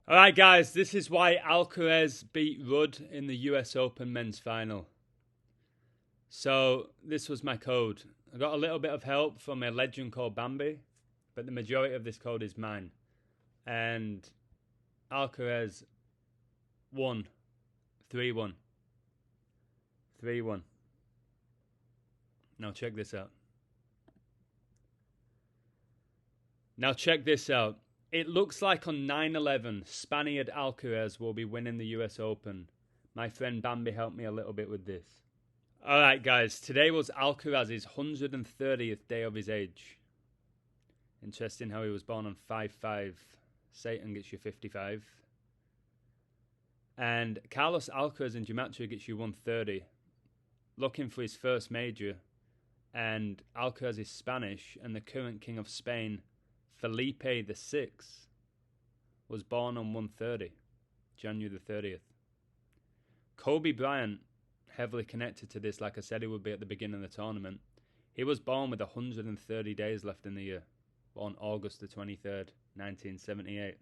All right, guys, this is why Alcaraz beat Rudd in the US Open men's final. So, this was my code. I got a little bit of help from a legend called Bambi, but the majority of this code is mine. And Alcaraz won 3-1. 3-1. Now, check this out. It looks like on 9/11, Spaniard Alcaraz will be winning the US Open. My friend Bambi helped me a little bit with this. Alright guys, today was Alcaraz's 130th day of his age. Interesting how he was born on 5/5. Satan gets you 55. And Carlos Alcaraz in Gematria gets you 130. Looking for his first major. And Alcaraz is Spanish, and the current king of Spain, Felipe VI, was born on 130, January the 30th. Kobe Bryant, heavily connected to this, like I said he would be at the beginning of the tournament. He was born with 130 days left in the year, on August the 23rd, 1978.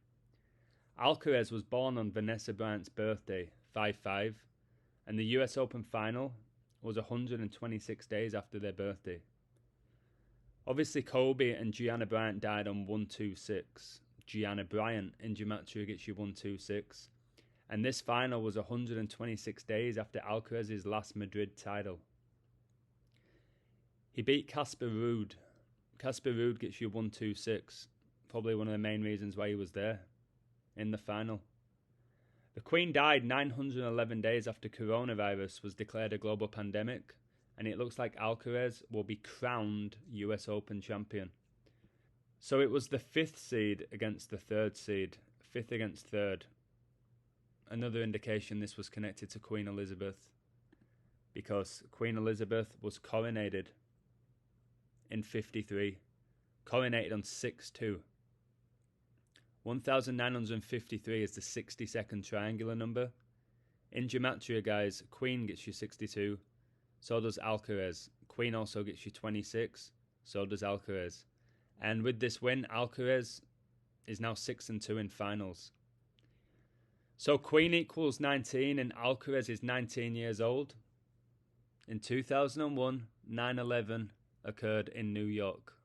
Alcaraz was born on Vanessa Bryant's birthday, 5/5, and the US Open final was 126 days after their birthday. Obviously, Kobe and Gianna Bryant died on 126. Gianna Bryant in Gematria gets you 126. And this final was 126 days after Alcaraz's last Madrid title. He beat Casper Ruud. Casper Ruud gets you 126. Probably one of the main reasons why he was there in the final. The Queen died 911 days after coronavirus was declared a global pandemic. And it looks like Alcaraz will be crowned US Open champion. So it was the 5th seed against the 3rd seed, 5th against 3rd. Another indication this was connected to Queen Elizabeth, because Queen Elizabeth was coronated in 53, coronated on 6/2. 1953 is the 62nd triangular number. In Gematria, guys, Queen gets you 62. So does Alcaraz. Queen also gets you 26. So does Alcaraz. And with this win, Alcaraz is now 6-2 in finals. So Queen equals 19 and Alcaraz is 19 years old. In 2001, 9/11 occurred in New York.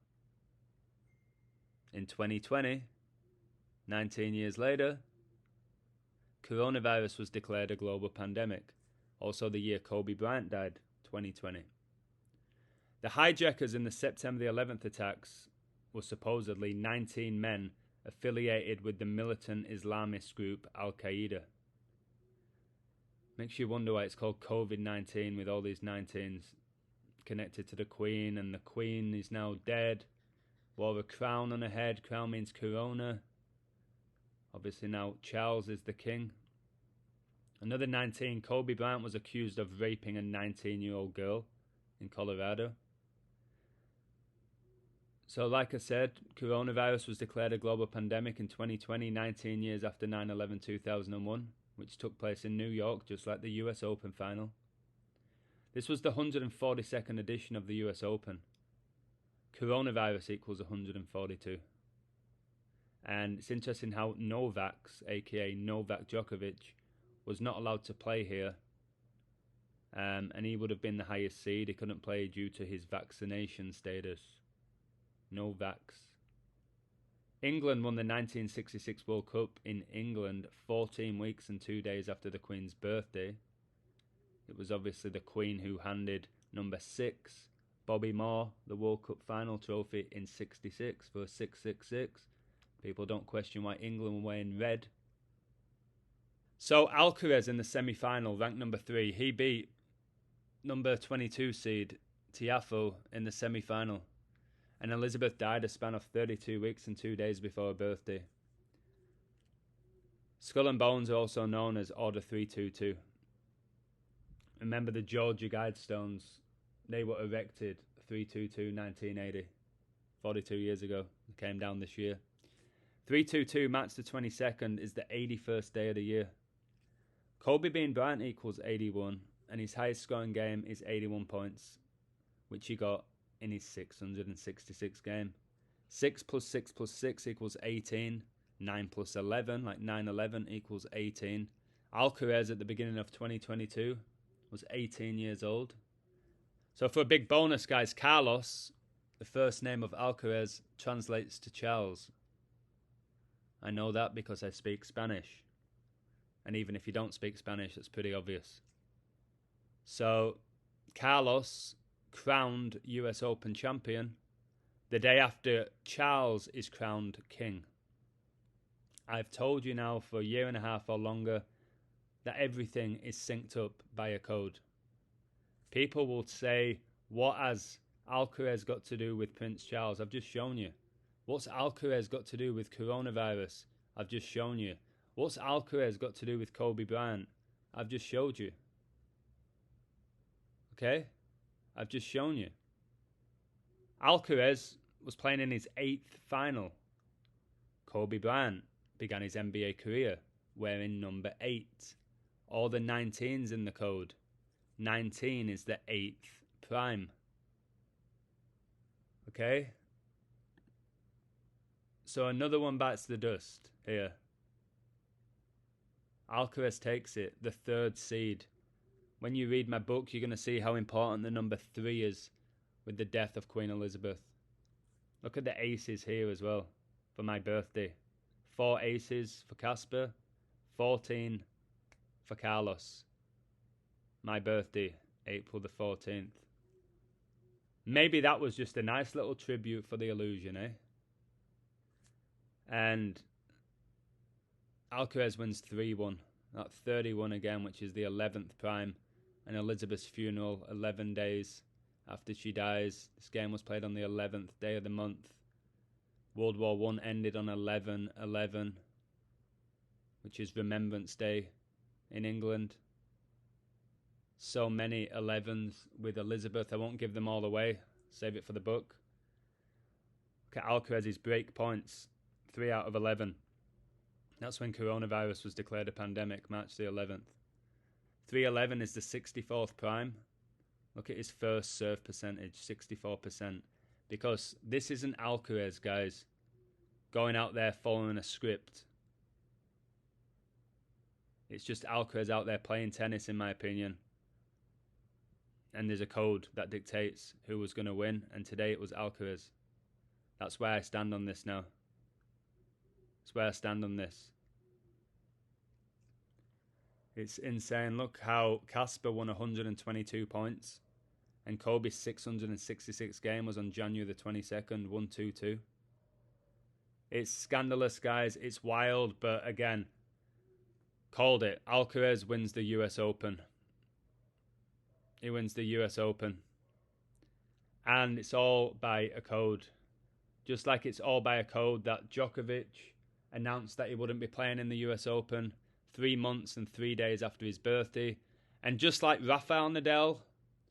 In 2020, 19 years later, coronavirus was declared a global pandemic. Also the year Kobe Bryant died. 2020. The hijackers in the September the 11th attacks were supposedly 19 men affiliated with the militant Islamist group Al-Qaeda. Makes you wonder why it's called COVID-19 with all these 19s connected to the Queen, and the Queen is now dead. Wore a crown on her head. Crown means corona. Obviously now Charles is the king. Another 19, Kobe Bryant was accused of raping a 19-year-old girl in Colorado. So like I said, coronavirus was declared a global pandemic in 2020, 19 years after 9/11/2001, which took place in New York, just like the US Open final. This was the 142nd edition of the US Open. Coronavirus equals 142. And it's interesting how Novak, aka Novak Djokovic, was not allowed to play here, and he would have been the highest seed. He couldn't play due to his vaccination status. No vax. England won the 1966 World Cup in England 14 weeks and 2 days after the Queen's birthday. It was obviously the Queen who handed number 6, Bobby Moore, the World Cup final trophy in 66 for a 666. People don't question why England were wearing red. So Alcaraz in the semi-final, ranked number 3, he beat number 22 seed Tiafoe in the semi-final. And Elizabeth died a span of 32 weeks and 2 days before her birthday. Skull and Bones are also known as Order 322. Remember the Georgia Guidestones? They were erected 322 1980, 42 years ago. They came down this year. 322 March the 22nd is the 81st day of the year. Kobe Bean Bryant equals 81, and his highest scoring game is 81 points, which he got in his 666 game. 6 plus 6 plus 6 equals 18. 9 plus 11, like 9/11 equals 18. Alcaraz at the beginning of 2022 was 18 years old. So for a big bonus, guys, Carlos, the first name of Alcaraz, translates to Charles. I know that because I speak Spanish. And even if you don't speak Spanish, it's pretty obvious. So Carlos crowned US Open champion the day after Charles is crowned king. I've told you now for a year and a half or longer that everything is synced up by a code. People will say, what has Alcaraz got to do with Prince Charles? I've just shown you. What's Alcaraz got to do with coronavirus? I've just shown you. What's Alcaraz got to do with Kobe Bryant? I've just showed you. Okay? I've just shown you. Alcaraz was playing in his 8th final. Kobe Bryant began his NBA career wearing number 8. All the 19s in the code. 19 is the 8th prime. Okay? So another one bites the dust here. Alcaraz takes it, the 3rd seed. When you read my book, you're going to see how important the number 3 is with the death of Queen Elizabeth. Look at the aces here as well for my birthday. 4 aces for Casper, 14 for Carlos. My birthday, April the 14th. Maybe that was just a nice little tribute for the illusion, eh? And Alcaraz wins 3-1. That 31 again, which is the 11th prime. And Elizabeth's funeral, 11 days after she dies. This game was played on the 11th day of the month. World War I ended on 11/11, which is Remembrance Day in England. So many 11s with Elizabeth. I won't give them all away. Save it for the book. Look at Alcaraz's break points. 3 out of 11. That's when coronavirus was declared a pandemic, March the 11th. 311 is the 64th prime. Look at his first serve percentage, 64%. Because this isn't Alcaraz, guys, going out there following a script. It's just Alcaraz out there playing tennis, in my opinion. And there's a code that dictates who was going to win. And today it was Alcaraz. That's where I stand on this now. That's where I stand on this. It's insane. Look how Casper won 122 points. And Kobe's 666 game was on January the 22nd, 1-2-2. It's scandalous, guys. It's wild. But again, called it. Alcaraz wins the US Open. He wins the US Open. And it's all by a code. Just like it's all by a code that Djokovic announced that he wouldn't be playing in the US Open 3 months and 3 days after his birthday. And just like Rafael Nadal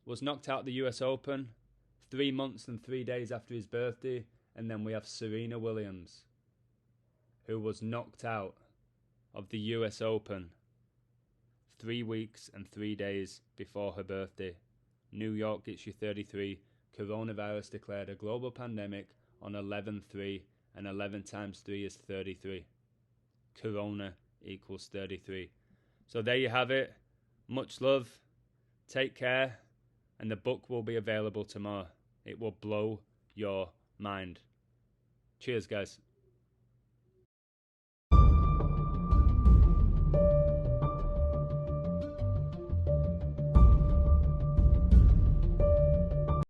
was knocked out of the US Open 3 months and 3 days after his birthday. And then we have Serena Williams, who was knocked out of the US Open 3 weeks and 3 days before her birthday. New York gets you 33. Coronavirus declared a global pandemic on 11/3, and 11 times 3 is 33. Corona equals 33. So there you have it. Much love. Take care. And the book will be available tomorrow. It will blow your mind. Cheers, guys.